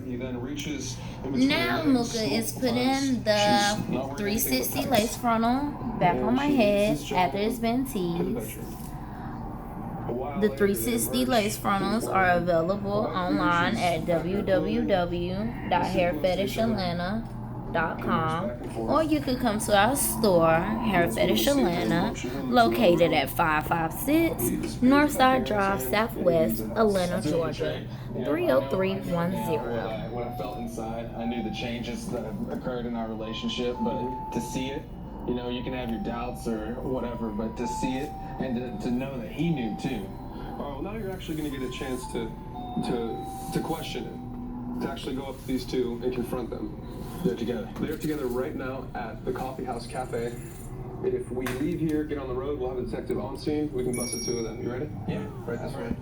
He then reaches in between Now her legs Mooka is multiple putting times. the She's not wearing anything but 360 tights. lace frontal back And on my she head leaves his jacket after it's been to the teased. bedroom. A while The later, they 360 emerge lace frontals are wearing available white online Fetishes, at backyard clothing. They sit close to each other, www.hairfetishatlanta.com, back and forth. or you could come to our store, Hair Let's go Fetish to see if there's Atlanta, motion in the located room. at 556 He disappears Northside back there Drive saying, Southwest, "Yeah, Atlanta, he's a house." Georgia, You know, I know now 30310. what I felt inside. I knew the changes that have occurred in our relationship, but to see it, you know, you can have your doubts or whatever, but to see it and to know that he knew too. Oh, well, now you're actually going to get a chance to question it, to actually go up to these two and confront them. They're together. They're together right now at the Coffee House Cafe. If we leave here, get on the road, we'll have a detective on scene. We can bust the two of them. You ready? Yeah, Right this way.